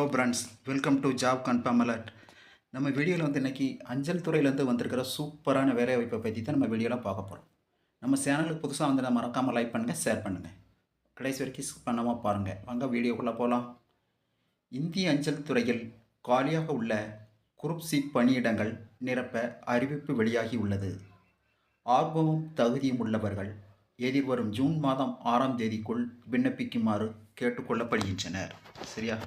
Hello friends, welcome to job confirm alert. நம்ம வீடியோவில் இன்றைக்கி அஞ்சல் துறையிலேருந்து வந்திருக்கிற சூப்பரான வேலைவாய்ப்பை பற்றி தான் நம்ம வீடியோவில் பார்க்க போகிறோம். நம்ம சேனலுக்கு புதுசாக வந்து மறக்காமல் லைக் பண்ணுங்கள், ஷேர் பண்ணுங்கள். கடைசி வரைக்கும் ஸ்கிப் பண்ணாமல் பாருங்கள். வாங்க வீடியோக்குள்ளே போகலாம். இந்திய அஞ்சல் துறையில் காலியாக உள்ள குரூப் சி பணியிடங்கள் நிரப்ப அறிவிப்பு வெளியாகி உள்ளது. ஆர்வமும் தகுதியும் உள்ளவர்கள் எதிர்வரும் ஜூன் மாதம் 6ஆம் தேதிக்குள் விண்ணப்பிக்குமாறு கேட்டுக்கொள்ளப்படுகின்றனர். சரியா?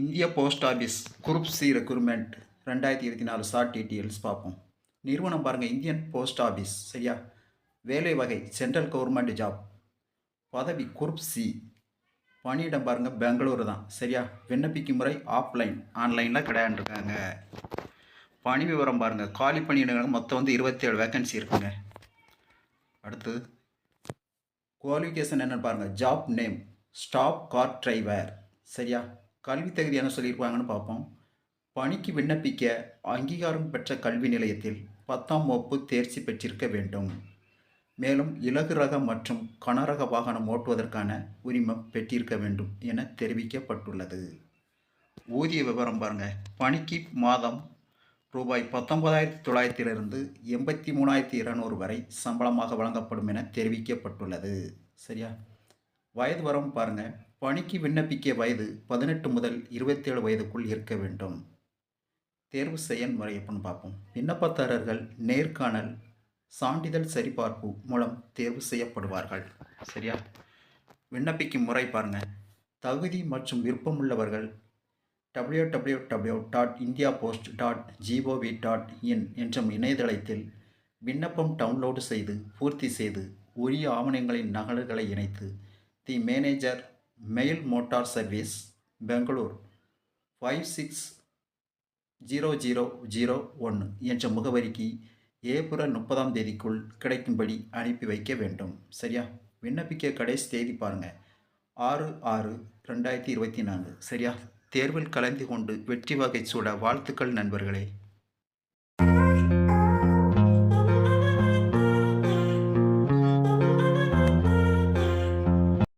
இந்திய post office group C recruitment 2024 short details பார்ப்போம். நிறுவனம் பாருங்கள், இந்தியன் போஸ்ட் ஆஃபீஸ். சரியா? வேலை வகை சென்ட்ரல் கவர்மெண்ட் ஜாப். பதவி குரூப் சி. பணியிடம் பாருங்கள், பெங்களூரு தான். சரியா? விண்ணப்பிக்கும் முறை ஆஃப்லைன், ஆன்லைனில் கிடையாண்டுருக்காங்க. பணி விவரம் பாருங்கள், காலி பணியிடங்கள் மொத்தம் 27 வேக்கன்சி இருக்குங்க. அடுத்து குவாலிஃபிகேஷன் என்னென்னு பாருங்கள். Job name stop car driver. சரியா? கல்வி தகுதி என்ன சொல்லியிருப்பாங்கன்னு பார்ப்போம். பணிக்கு விண்ணப்பிக்க அங்கீகாரம் பெற்ற கல்வி நிலையத்தில் 10ஆம் வகுப்பு தேர்ச்சி பெற்றிருக்க வேண்டும். மேலும் இலகு ரக மற்றும் கனரக வாகனம் ஓட்டுவதற்கான உரிமம் பெற்றிருக்க வேண்டும் என தெரிவிக்கப்பட்டுள்ளது. ஊதிய விவரம் பாருங்கள். பணிக்கு மாதம் ரூபாய் 19,900 83,200 வரை சம்பளமாக வழங்கப்படும் என தெரிவிக்கப்பட்டுள்ளது. சரியா? வயது வரம்பு பாருங்கள். பணிக்கு விண்ணப்பிக்க வயது 18 முதல் 27 வயதுக்குள் இருக்க வேண்டும். தேர்வு செய்ய முறை எப்படின்னு பார்ப்போம். விண்ணப்பதாரர்கள் நேர்காணல், சான்றிதழ் சரிபார்ப்பு மூலம் தேர்வு செய்யப்படுவார்கள். சரியா? விண்ணப்பிக்கும் முறை பாருங்கள். தகுதி மற்றும் விருப்பமுள்ளவர்கள் www.indiapost.gov.in என்ற இணையதளத்தில் விண்ணப்பம் டவுன்லோடு செய்து பூர்த்தி செய்து உரிய ஆவணங்களின் நகல்களை இணைத்து the manager mail motor service Bengaluru 560001 என்ற முகவரிக்கு ஏப்ரல் 30ஆம் தேதிக்குள் கிடைக்கும்படி அனுப்பி வைக்க வேண்டும். சரியா? விண்ணப்பிக்க கடைசி தேதி பாருங்கள், 6/6/2024. சரியா? தேர்வில் கலந்து கொண்டு வெற்றி வகை சூட வாழ்த்துக்கள் நண்பர்களே.